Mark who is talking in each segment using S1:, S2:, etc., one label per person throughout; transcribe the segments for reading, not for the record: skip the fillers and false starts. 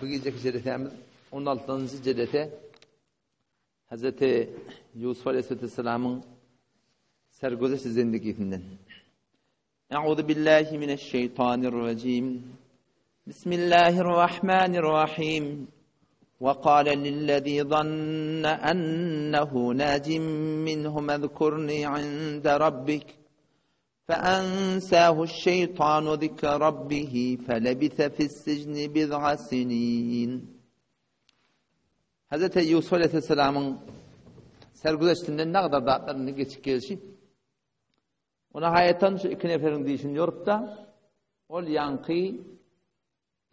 S1: Bu geceki cedetemiz 16. cedete Hz. Yusuf Aleyhisselam'ın sergüzeşt zindagisinden. Euzu billahi mineşşeytanirracim. Bismillahirrahmanirrahim. وقال للذي ظن أنه ناج منه اذكرني عند ربك فأنساه الشيطان ذكر ربه فلبث في السجن بضع سنين. Hz. Yusuf Aleyhisselam'ın sergüzeştinden ne kadar dağıtlarını geçip gelişi. Ona hayatan şu iki neferin deyişini yorup da ol yankı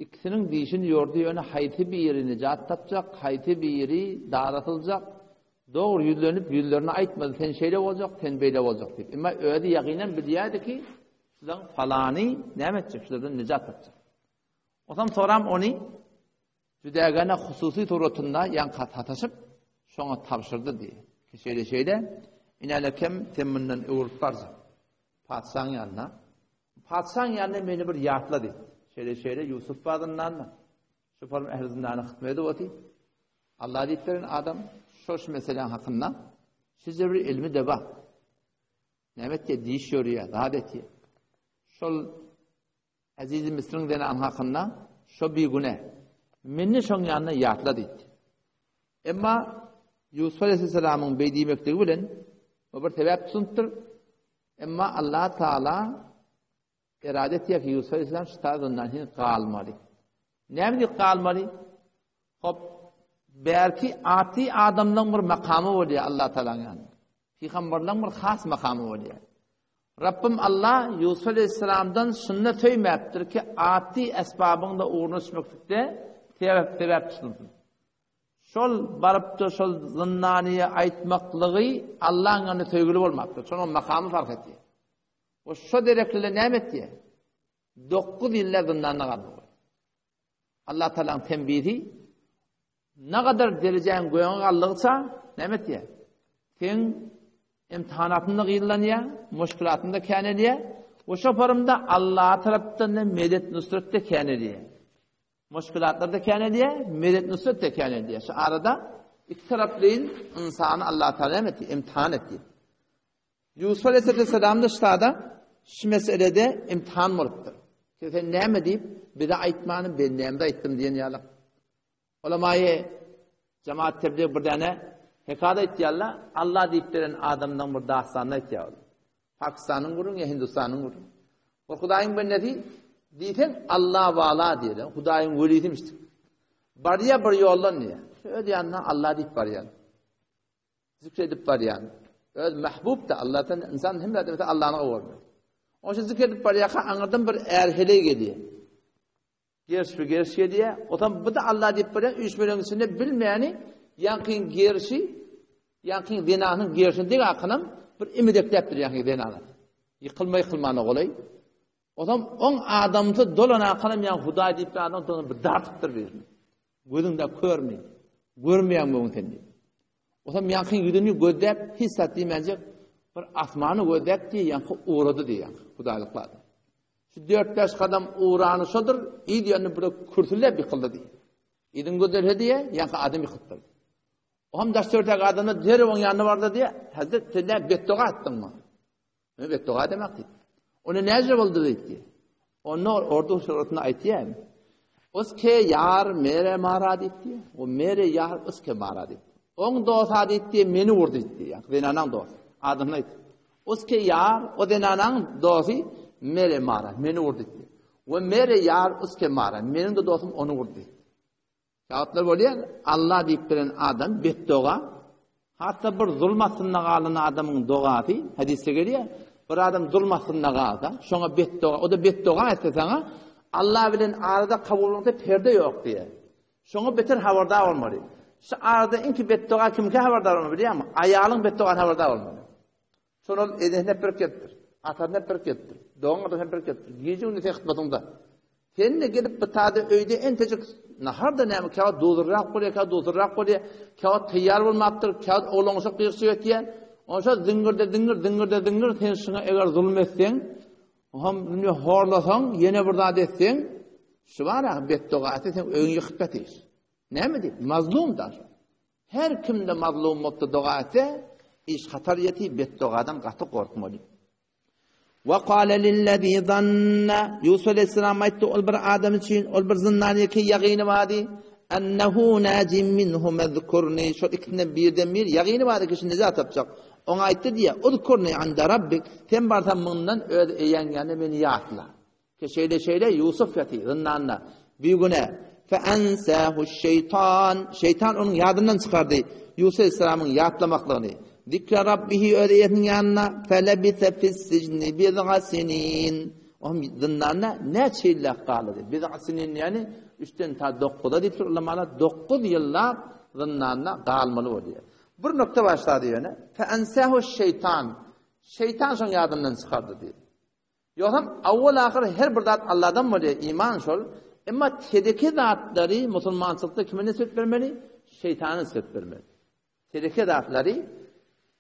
S1: İkisinin deyişini yordu yöne hayti bir yeri necat tapacak, hayti bir yeri dağıtılacak. Doğru yüzlerine aitmadı. Sen şeyle olacak, sen böyle olacak deyip. Ama öyle yakinen biliyordü ki şuradan falani ne edecek, şuradan necat tapacak. O zaman soram onu Cüdegana hususi turutunda yan kat hataşıp şuna tavşırdı diye. Şeyde inelekem teminden uğurlup varsa. Padişahın yanına. Padişahın yanına beni bir yatla dedi. Şeyde Yusuf badından şu falan ehlizinden hikmeti oti. Allah diyetlerin adam şoş meselen hakkında size bir ilmi de bak. Nemet diye diş yoruyor, daha detiyor. Şol Aziz Mısır'ın denen hakkında şu bir güne minni şon yanına yatla dedi. Ama Yusuf Aleyhisselam'ın beydiği mektubu bilen o bir sebep suntur. Ama Allah Teala İradet ya ki Yusuf Aleyhisselam şitadından hin kalmalı. Ne mi kalmalı? Hop belki ati adamdan bir makamı oluyor Allah Teala'nın yanında. Peygamberden bir has makamı oluyor. Rabbim Allah Yusuf Aleyhisselam'dan şunu söylemektir ki ati esbabında uğraşmakta sebep tutulsun. Şol barıp da şol zınnaniye aitmaklığı Allah'ın yanında söygülü olmaktır. Şunun makamı fark ediyor. O şu direkle ne etti? 9 yıllar zindanda kaldı. Allah Teala'nın tembihi ne kadar dereceğin göğün kaldıysa ne etti? Sen imtihanatında kıyılanıyor, müşkülatında kânediyor. O şoparımda Allah tarafından medet nusret de kânediyor. Müşkülatlarda kânediyor, medet nusret de kânediyor. Şu arada iki taraflıyın insanı Allah Teala imtihan etti. Yusuf Aleyhisselam'da ştada şu meselede imtihan oluptur. Sen ne deyip bir de aytmanı ben neyimde ayttım diyen yalan. Olamayı cemaat tebliğ bir tane hekada ihtiyarlar Allah deyip veren adamdan bir dağıstanına ihtiyarlar. Pakistan'ın vurun ya Hindistan'ın vurun. O Hudayın ben ne deyip deyten Allah ve Allah diyelim. Hudayın velidim işte. Bariya bir yollan niye? Şöyle yanına Allah deyip bariyan. Zikredip bariyan. Öz mahbub da Allah'tan insan hem de Allah'ına uğurluyor. O şey zikredip bariyaka anladım bir erhele geliyor. Gerçi geliyor. O zaman bu da Allah deyip bariyan 3 milyon içinde bilmeyeni yankın gerçi yankın dinahının gerçini değil akınım bir imidekleptir yankın dinahını. Yıkılmanı kolay. O zaman on adamı dolan akınım yan Huday deyip de adam bir dartıptır verir. Gözünde görmeyin. Görmeyen bu tendi. O zaman yankın yüzünü gödep hissettiğimecek bir asmanı gödep diye yankı uğradı diye yankı Hudaylıkladı. Şu 4-5 kadam uğranı şudur, iyi diye böyle kürtülle bir kıldı diye. İdin gödep diye yankı adım yıkıttır. O ham daştörtek adamı deri onun yanına vardı diye Hazreti ne bettoğa attın mı? Bettoğa demek değil. Onu nece oldu diye. Onu ordu şurasına ait diye. Uske yar mere mara diye. O mere yar uske mara diye. On dost adetti meni vurdu diye. Denanan dost. Adına it. Uske yar o denanan dosti mere mara meni vurdu diye. Ve mere yar uske mara menin de dostum onu vurdu. Kağıtlar böyle Allah deyip veren adam bettoğa hatta bir zulmasında kalan adamın doğatı hadiste geliyor. Bir adam zulmasında kaldı. Şuna bettoğa o da bettoğa etse sana Allah bilen arada kabulünde perde yok diye. Şuna beter havardar olmalı. Şu arada inki bettoğa kimke havardar olmalı biliyor musun? Ayağının bettoğa havardar olmalı. Sonra edene perkettir. Atarına perkettir. Doğan adına perkettir. Giyeceğini tekitmatında. Seninle gelip bitadı öyde en tecik naharda neymi kağıt doldurrak oluyor, kağıt tayyar olmaktır, kağıt oğlanısa kıyırsıyor diye. Onsa zıngırda sen şuna eğer zulüm etsen, hem horlasan, yine burada etsen, Şu var ya bedduatı sen öň ýykypdyr. Näme diýip? Mazlumdar. Her kimde mazlum bolup duatı iş hatar yeti bedduadan gaty gorkmaly. Wa qala lillezî zanna Yusuf aleyhisselam aýtdy ol bir adam üçin, ol bir zinnany ki ýagyny bady. Ennehu najim minhu mezkurni. Şu ikisinden birden bir ýagyny bady ki nijat tapjak. Ona aýtdy diýe, "Uzkurni inde rabbik." Sen barsan mundan öz eýengeni meni ýatla. Ki şeýle Yusuf ýaty zinnanna. Bir güne fe ensahu şeytan. Şeytan onun ýadyndan çykardy. Yusuf aleyhisselamyň ýatlamaklygyny. Zikra rabbihi öýetiniň ýanyna felebise fis sijni bid'a sinin. O zinnanna näçe ýyl galydy. Bid'a sinin ýani 3den ta 9'da diýip ulamalar 9 ýyllap zinnanna galmaly boldy. Bir nokta başlady ýöne. Fe ensahu şeytan. Şeytan şoň ýadyndan çykardy diýip. Yoxam awwal ahir her bir zat Allah'dan bolýar, iman şol. Emma tedeki zatları musulmançylykda kimine söz bermeli? Şeytana söz bermeli. Tedeki zatları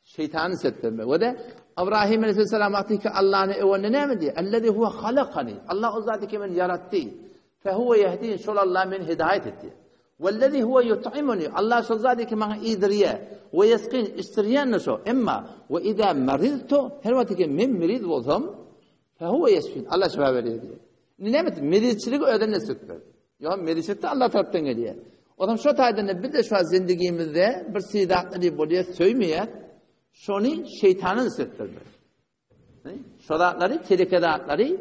S1: şeytana söz bermeli. Ve de İbrahim aleyhisselam aýtdy ki Allah'ın evine näme diýär? Ellezî huve halakani. Allah o zatı ki meni yaratdy. Fe huve yehdini şol Allah meni hidayet etdi. Vellezî huve yut'imuni. Allah şol zatı ki meni ýediriýär. Ve yesqin istirýän şo. Emma ve izâ maridtu her wagt ki men merid bolsam fehuve yesfin. Allah şifa berýär. Näme? Meridçilik öýden nesipdir. Ýa meridçilik de Allah tarapdan gelýär. Odam şo taýda bir de şu zindagimizde bir sidatly bolýar, söýmeýär. Şonu şeytanın nesipdir. Şodatlary, telekedatlary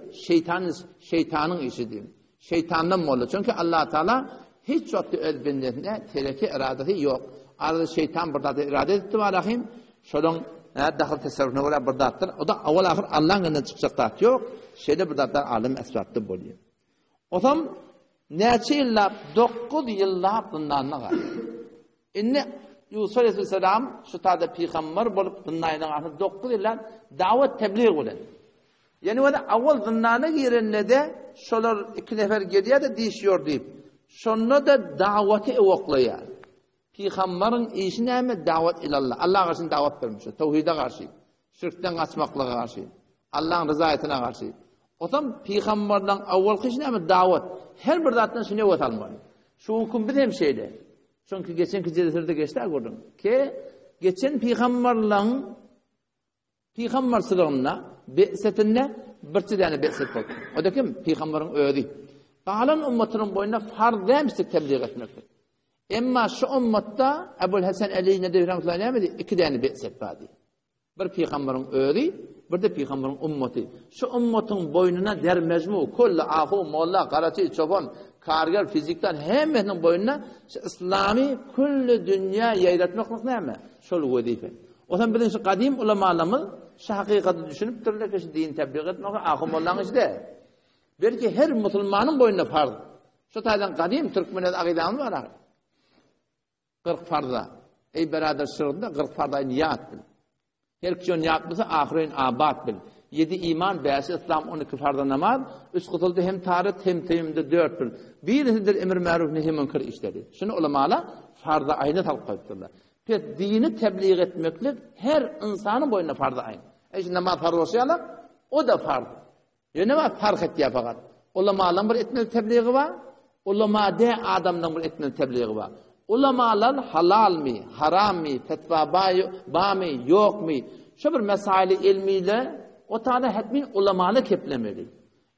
S1: şeytanın işidir. Şeytandan bolýar. Çünkü Allah Taala hiç wagt öz bendesine teleke iradeti ýok. Arada şeytan bir zat irade etdi we rahim şolun dahil tesavvuruna göre bir zatdır. O da awal ahir Allah'ın önünden çıkacak zat yok. Şeyde bir zatlar alim esratlı bolýar. Otam näçe ýyllap 9 ýyllap bundan gar. Inne Yusuf aleyhisselam şu taýda peýgamber bolup bundan 9 ýyllap dawet tebliğ bolan. Yani o da awal zindana girende de şolar 2 nefer gedýär de diýişýär diýip. Şonu da dawety ewoklaýar. Peygamberin işi näme? Dawet ilallah. Allah garşy dawet bermiş. Tawhide garşy, şirkden gaçmaklyga garşy, Allah'ın ryzaýatyna garşy. Otam peygamberden awalky iş näme? Dawet. Her bir zatdan şunu öwet almaly. Şu hukum bir hem şeyde. Çünkü geçenki jezirdde geçdi gördüm ki geçen peygamber sırrına be'setinde bir tane be'set boldy. O da kim? Peygamberin öýdi. Galan ummatynyň boýunda farz demsik tebliğ etmek. Emma şu ummatda Ebul Hasan Ali Nedevi rahmetullahi aleyhi 2 tane be'set bady. Bir peygamberin öýdi, bir de peygamberin ummaty. Şu ummatyň boynuna dermezmu kullu ahu molla garaçy çoban karger fizikden hemmenin boynuna İslami kullu dünya ýaýratmak näme? Şol wezife. Otan birinçi kadim ulamalarymyz şu hakykatı düşünüp türlü kişi din tebliğ etmek ahu mollaň işde. Belki her musulmanyň boynuna farz. Şu taýdan kadim Türkmenet agydany var. 40 farza. Ey berader şurada 40 farza niyat bil. Her kişi niyat bilse ahirin abad bil. 7 iman, 5 İslam, 12 farza namaz. 3 kutuldu hem tarit hem teyimde 4 bil. Birisidir emir ma'ruf nehy münkar işleri. Şunu ulamalar farza ayna talep koyupdurlar. Pek dini tebliğ etmeklik her insanın boynuna farza ayn. Eşi namaz farz bolsa o da farz. Ýöne var fark etýär fakat. Ulamalar bir etmeli tebliği var. Ulama de adamdan bir etmeli tebliği var. Ulamalar halal mi, haram mi, fetva ba mi, yok mi? Şu bir mesaili ilmiyle o tane hetmin ulamalı keplemeli.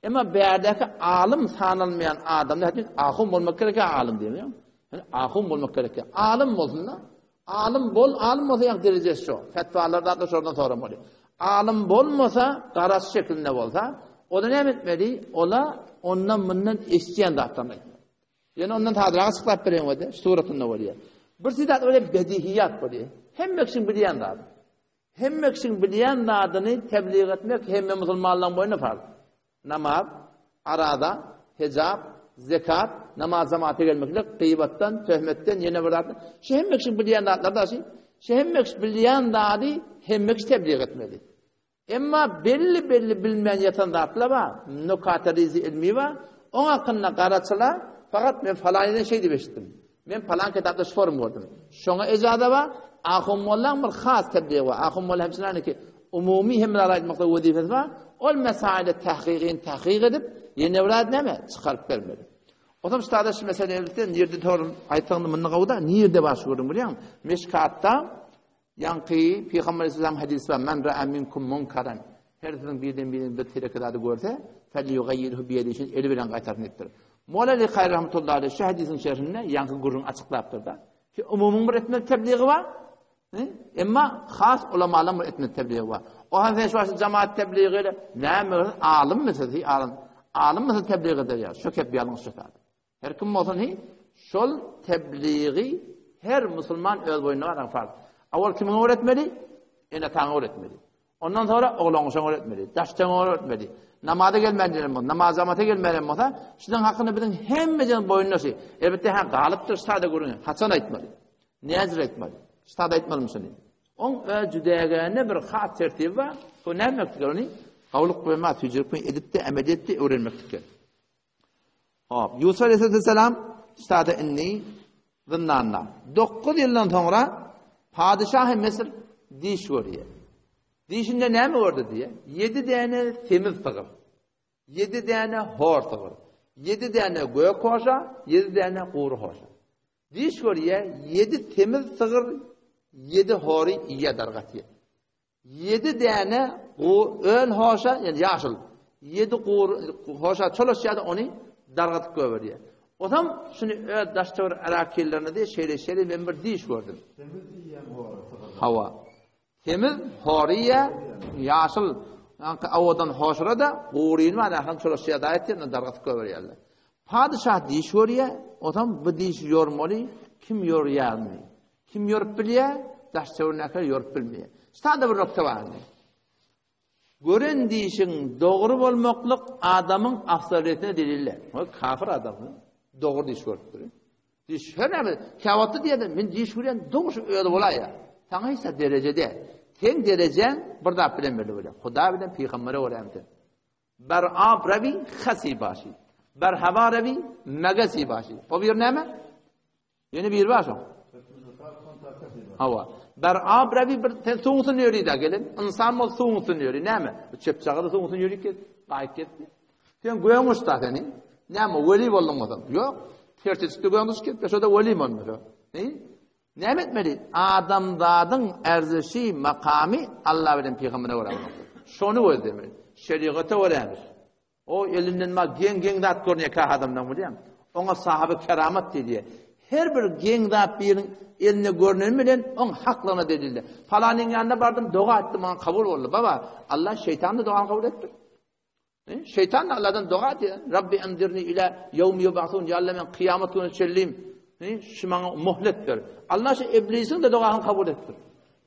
S1: Ama berdeki alim sanılmayan adamda hetmin ahum olmak gereken alim değil mi? Yani ahum olmak gereken. Alim olsun da. Alim olsa yak derecesi şu. Fetvalarda da şuradan sonra oluyor. Alim bolmasa, garas şeklinde olsa, o da ne etmeli? Ola ondan bundan isteyen de atlamayın. Yani ondan tadırağa sıklap vereyim o da, suratında oluyor. Bir sidat öyle bedihiyat oluyor. Hem meksin bileyen de adı. Hem meksin bileyen de adını tebliğ etmek hem Müslümanların boyuna farz. Namaz, arada, hicab, zekat, namaz zamanı gelmekle, gıybattan, töhmetten, yine bıraktan. Şu hem meksin bileyen de adlar da şey. Şu hem meksin bileyen de adı hem meksin tebliğ etmeli. Ama belli bilmeyen yatan da adlar var. Nukatarizi ilmi var. Onun hakkında karaçılar, fakat ben falaniden şey demiştim. Ben falan kitapta şu form gördüm. Şuna ecada var. Ahum mollan bir khas tebliğ var. Ahum mollan hemşilerine ki umumi hemler ayetmakta vazifesi var. O mesaile tahkik edip Yeni evlat neme? Çıkarıp vermeli. Otam ustada şu meselelerden yerde torun aytağını mınna qawda niyerde başı gördüm biliyor musun? Meşkatta yankı Peygamber Aleyhisselam hadisi var. Men ra'a minkum munkaran. Her birinin bir terekadadı görse felli yugayyirhu bi yadihi eli bilen qaytarın ettir. Molla Ali Hayr rahmetullahi aleyh şu hadisin şerhinde yankı gurun açıqlaptır da. Ki umumun bir etme tebliği var. Emma khas ulamaların bir etme tebliği var. O halde şu cemaat tebliğiyle näme alim meseli alim meseli tebliğ eder ya. Şu kep yalan söyledi. Her kim olsun hi şol tebliği her Müslüman öz boyuna varan farz. Awal kimin öğretmeli? Ene taň öğretmeli. Ondan sonra oğlanısa öğretmeli. Daştan öğretmeli. Namaza gelmeliler mi? Namaz zamata gelmeliler mi? Şunun hakkında bizim hemmecinin boyunna şey. Elbette galıptır stada görün. Hasan aytmalı. Niyazır aytmalı. Stada aytmalı mısın? On cüdegene bir xat tertibi var. Bu ne demektir onu? Kavluk koyma, tücrüp edip de emel etti, öğrenmektir. Yusuf Aleyhisselam stada inni zınnanna. 9 yıldan sonra Padişah-ı Mısır diş görüyor. Dişinde ne mi vardı diye? 7 tane temiz tığır. 7 tane hor tığır. 7 tane gök hoşa, 7 tane kuru hoşa. Diş görüyor 7 temiz tığır, 7 hori iyi dargatiye. 7 tane öl hoşa, yani yaşıl. 7 kuru hoşa çalışıyor onu dargatıp görüyor. O zaman şunu daştır arakillerine de şeyle ben bir diş gördüm. Hava. Temiz, horiye, yaşıl, avadan hoşra da, uğrayın var, ahın çalışıya da ettiğinde dargatıp görüyorlar. Padişah diş görüyor, o zaman bu diş yormalı, kim yoruyor mı? Kim yorup biliyor, daştırına kadar yorup bilmiyor. Stada bir nokta var mı? Gören dişin doğru olmaklık adamın afsaliyetine deliller. O kafir adamı doğru diş görüp duruyor. Diş her ne? Kavattı diye de ben diş görüyen doğru öyle olay ya. Sana ise derecede. Ten derecen burada bilemeli böyle. Huda bilen peygambere öğrendi. Ber'ab ravi khasi başı. Berhaba ravi magasi başı. O bir ne mi? Yeni bir başı. Hava. Ber'ab ravi bir soğusun yürüydü gelin. İnsan mı soğusun yürüydü ne mi? Çöpçağı da soğusun yürüydü. Kayık gitti. Sen koymuş da seni. Ne mi? Veli oldun mu? Yok. Tertesi koymuş ki. Şurada veli mi olmuş? Ne? Ne etmeli? Adamdadın erzişi, makami Allah bilen peygambere öğrenmek. Şonu özdemeli. Şeriatı öğrenir. O elinden ma gen dat görünüyor ka adamdan biliyor musun? Ona sahabe keramet dediği. Her bir gen dat birinin eline görünür bilen on haklığına dediler. Falanın yanına vardım, dua ettim, ona kabul oldu. Baba, Allah şeytanı duanı kabul etti. Şeytan Allah'tan dua ediyor. Rabbi endirni ila yevmi yub'asun ceallemen kıyamet günü çelliyim. Şumana muhlet ver. Allah şu iblisin de duasını kabul ettir.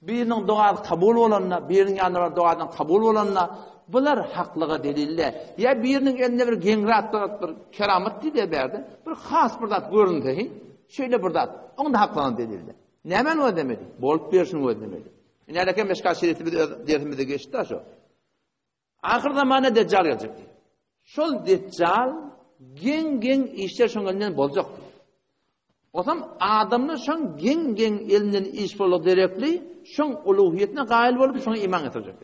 S1: Birinin duası kabul olanla, birinin yanına duadan kabul olanla, bunlar haklığa deliller. Ya birinin eline bir gengratdır, keramet diye verdi. Bir has burada görüntü. Şöyle burada. Onun da haklığına deliller. Nemen o demeli? Bolup versin o demeli. İnerken meşgal şeriti bir dersimizde geçti şu. Ahir zamanda Deccal gelecek. Şol Deccal gen işler şunlarından bolacak. O zaman adamlar şun gen elinden iş bolup derekli, şun uluhiyetine gail bolup şuna iman getirecek.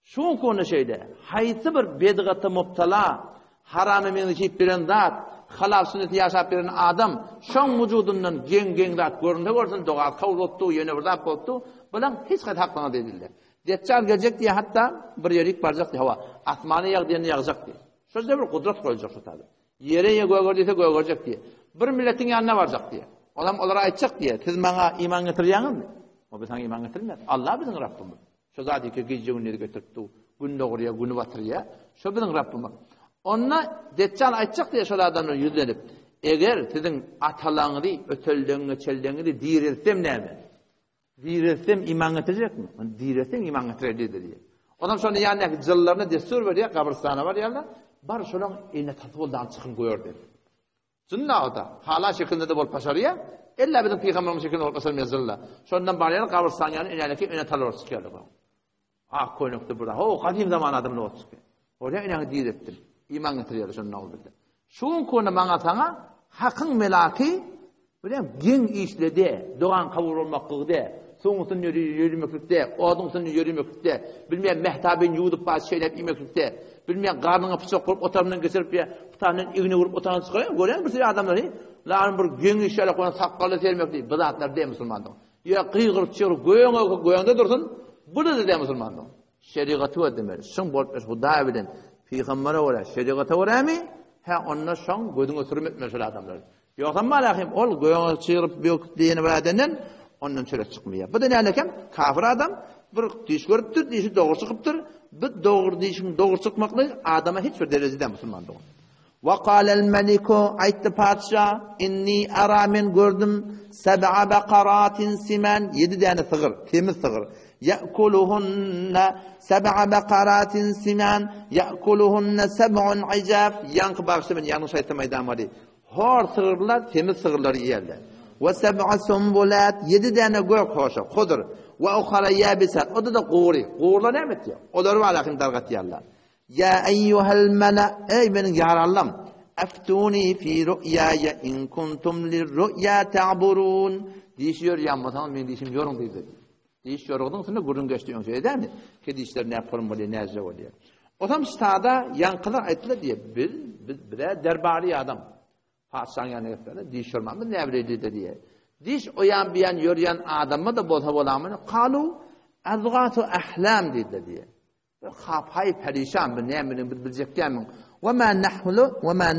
S1: Şun konu şeyde, haytı bir bedgata mubtala, haramı menişip bilen zat, halal sünneti yaşap bilen adam, şun vücudundan gen zat göründe görsen, doğa kavul ottu, yeni bir zat ottu, bulan hiç kadar hakkına dediler. Deccal gelecek diye hatta bir yerik baracak diye hava, asmanı yağ diyeni yağacak diye. Sözde bir kudret koyacak şu tabi. Yere ye göğe gördüyse göğe görecek diye. Bir milletin yanına varacak diye. Adam onlara aytacak diye. Siz bana iman getireceğiniz mi? O bizden iman getirmez. Allah bizim Rabbimiz. Şu zati ki gece günleri getirtti. Gün doğruya, günü batırıya. Şu bizim Rabbimiz. Ona Deccal aytacak diye şu adamlar yüzlenip. Eğer sizin atalarınızı, ötöllerinizi, çellerinizi dirilsem ne mi? Dirilsem iman getirecek mi? Dirilsem iman getirecek diye. Adam sonra yani cıllarına destur veriyor. Kabristana var yerler. Bar şolan ene tatboldan çıkın koyar dedi. Sünnada hala şeklinde de bol paşarıya illa bizim peygamberimiz şeklinde bol paşarıya zilla. Şondan baryan kabristan yani eneleki ene talor çıkıyor bu. Ah koynukta burada. O kadim zaman adamla ot çıkıyor. Oraya ene direttir. İman getiriyor şonun oldu. Şun konu bana sana hakkın melaki bilem gen işledi, doğan kabul olmaklığı de. soňusun ýürümeklikde, oduňsun ýürümeklikde, bilmeýän mehtabyn ýudup bas şeýlep ýemeklikde, bilmeýän garnyňa pyçak gurup otarmdan geçirip putanyň igine gurup otaran çykaran görýän bir sürü adamlary, laň bir geňi şeýle goýan sakkaly sermekli bidatlar de musulmandyň. Ýa gyýgyryp çyryp goýanda dursun, bu da de musulmandyň. Şerigaty we demeli. Şoň bolup Huda bilen Peýgambere wara şerigaty waramy? Ha onna şoň gödüňe sürmek mesela adamlar. Ýoksa malahim ol goýana çyryp bök diýeni badenden ondan çöre çykmaýar. Bu da nälekem? Kafir adam bir diş görüpdir, dişi dogry çykypdyr. Bu dogry dişin dogry çykmakly adama hiç bir derejede musulmandyk. Wa qala al-maliku aytdy padşah inni ara men gördüm sab'a baqaratin siman 7 tane sığır, temiz sığır. Ya'kuluhunna sab'a baqaratin siman ya'kuluhunna sab'un ijaf. Yankı bağışlamayın, yanlış aytmaydan mali. Hor sığırlar, temiz sığırları yerler. Ve sab'a sumbulat 7 tane gök hoşa, kudur. Ve ukhara yabisat. O da quri. Qurlar ne etdi? Olar va alakin dargat yerler. Ya eyyuhel mala ey benim yarallam aftuni fi ru'yaya in kuntum lirru'ya ta'burun. Dişiyor yanmasan men dişim yorun dedi. Diş yorugdun sonra gurun geçtiğin şey değil mi? Ki dişler ne yapalım böyle nezle oluyor. O tam stada yankılar ayttılar diye bir derbari adam. Padşahın yanına gittiler. Diş yormamı ne evredi diye. Diş oyan biyan yürüyen adamı da bolsa bolamını qalu azgatu ahlam dedi diye. Xapay perişan bir nemin bir bilecekkemin. Ve ma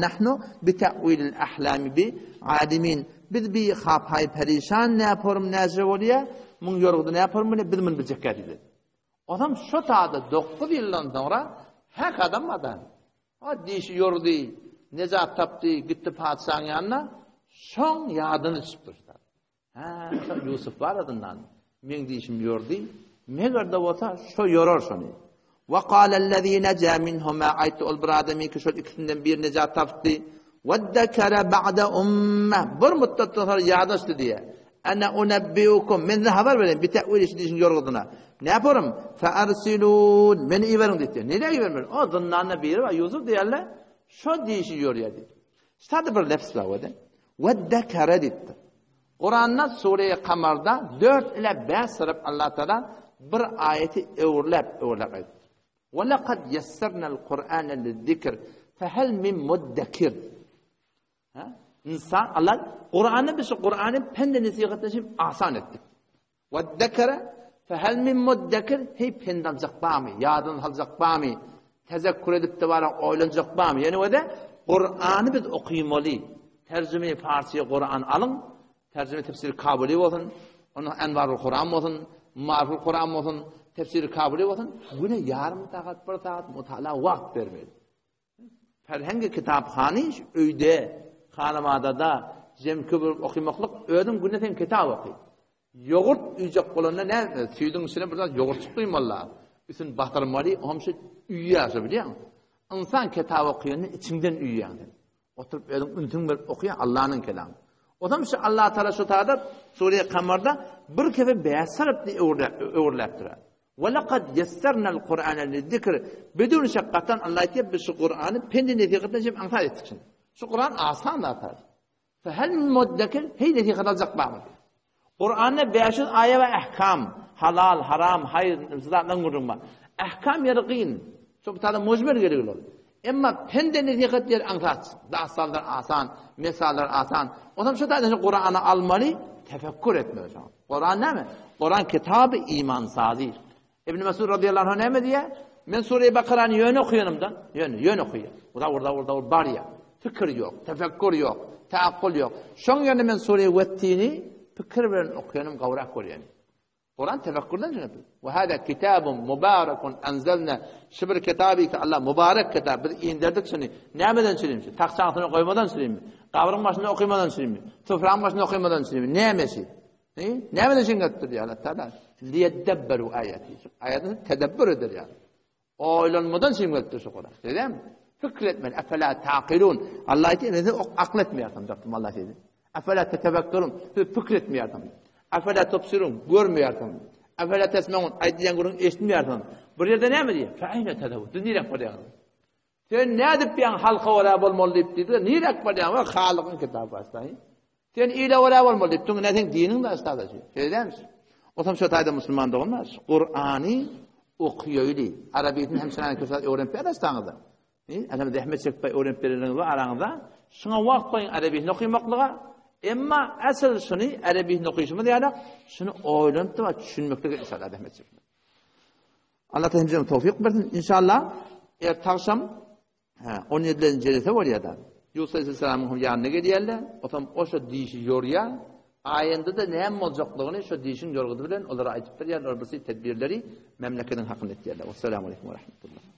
S1: nahnu bi ta'wil al-ahlam bi alimin. Biz bir xapay perişan ne yaparım nezle oluyor? Mun yorugdu ne yaparım bunu bilmin bilecekke dedi. Adam şu taada 9 yıldan sonra hak adam adam. O dişi yordu, necat tapdı, gitti padişahın yanına. Şoň yadını çıktırdı. Ha, Yusuf var adından. Men dişim yordu. Meger de olsa şu yorar şonu. Ve qala allazi naja minhuma aytu ol biradami ki şu ikisinden bir necat tapdı. Ve zekara ba'da umma. Bir müddet sonra yadıştı diye. Ana unabbiukum men haber verin bir ta'wil işin yorguduna. Ne yaparım? Fa arsilun men iverin dedi. Ne iverin? O zannanna biri var Yusuf diyorlar. Şu dişi yoruyor dedi. Stadı bir lafz var orada. Ve zekara dedi. Kur'an'da Sure-i Kamar'da 4 ile 5 sırf Allah Teala bir ayeti öwürläp aytdy. Ve laqad yassarna'l Kur'ana liz-zikr fehal min muddakir. Ha? İnsan Allah Kur'an'ı biz Kur'an'ın pendini sigatlaşıp asan etti. Ve zekara fehal min muddakir hey pendan zakbami, yadın hal zakbami, tezekkür edip de var oylanacak bami. Yani o da Kur'an'ı biz okuymalı. Tercüme-i Farsi'ye Kur'an alın. Tercüme tefsiri Kabuli olsun, onun Envarul Kur'an olsun, Marful Kur'an olsun, tefsiri Kabuli olsun. Buna yarım saat, bir saat mutala vakt vermeli. Herhangi kitapxany öyde, xanamadada jemki bir okumaklık ödüm günneten kitap okuy. Yoğurt üyecek bolanda ne? Süydün içine bir yoğurt çıkıyım valla. Üstün bahtırmalı, hamşı üyüyası biliyor musun? İnsan kitap okuyanın içinden üyüyandır. Oturup ödüm üntün bir okuyan Allah'ın kelamı. O zaman işte Allah Teala şu taada Sure-i Kamar'da bir kefe beyazlarıp öğürleptir. وَلَقَدْ يَسَّرْنَا الْقُرْآنَ لِلذِّكْرِ Bedun şakkatan Allah etiyip biz şu Kur'an'ı pendin netiqatına cem antar ettik şimdi. Şu Kur'an asan da atar. فَهَلْ مِنْ مُدَّكِرْ Hey netiqat alacak bağımır. Kur'an'da 500 ayet ve ahkam, halal, haram, hayır, zıratlan gurulma. Ahkam yarıqin. Şu bir tane mujmer gelir olur. Ama pendin netiqat yer antar. Dağsallar asan, mesallar asan. O zaman şu tane Kur'an'ı almalı, tefekkür etmiyor. Kur'an ne mi? Kur'an kitabı iman sadir. İbn Mesud radıyallahu anh ne mi diye? Men Sure-i Bakara'nın yönü okuyanımdan. Yön okuyor. Orada var ya. Fikir yok, tefekkür yok, taakkul yok. Şoň ýerine men Sure-i Vettin'i fikir bilen okuyanım, gawrak görýän. Kur'an tefekkürden jönüp. Ve hada kitabun mubarakun anzalna. Şu bir kitabı ki Allah mübarek kitap biz indirdik şunu. Nämeden sileyim? Taksatını koymadan sileyim mi? Gabrın başına okuymadan sileyim mi? Sofranın başına okuymadan sileyim mi? Nämesi? Nämeden şingatdir ya Allah Teala? Liyedebberu ayati. Ayatını tedebbür eder yani. Oylanmadan sileyim şu Kur'an. Değil mi? Fikretmen. Efela taqilun. Allah dedi ne akletmeyerdim dedim Allah dedi. Efela tetefekkerun. Fikretmeyerdim. Efela tubsirun. Görmeyerdim. Efela tesmeun. Aydiyen gurun eşitmeyerdim. Bir yerde ne mi diye? Fe ayne tedavut. Nirek baryan. Sen ne edip yan halka wala bolmaly deyip dedi. Nirek baryan we Halykyň kitabı aslay. Sen ile wala bolmaly deyip. Tüňe näden diniň da astadaşy. Şeýdämis? O tam şu tayda Müslüman da olmaz. Kur'an'ı okuyoyli. Arabiyetini hem sana kösat öğrenip berastağıda. Adam Ahmet Sekbay öğrenip berelerini var arağında. Şuna vaqt koyun Arabiyetini okuymaklığa. Emma asıl şunu Arabiyetini okuyuşumu diyalak. Şunu oylantı ve düşünmekliğe inşallah Ahmet Sekbay. Allah hemzeme tevfik versin. İnşallah tavşam 17. celese var ya da. Yusuf Aleyhisselam'ın yanına geliyorlar. O tam o şu dişi yoruya. Ayında da ne olacaklığını şu dişin yorgudu bilen onlara aytıp veriyorlar. Orası tedbirleri memleketin hakkında ettiler. Vesselamu aleyküm ve rahmetullah.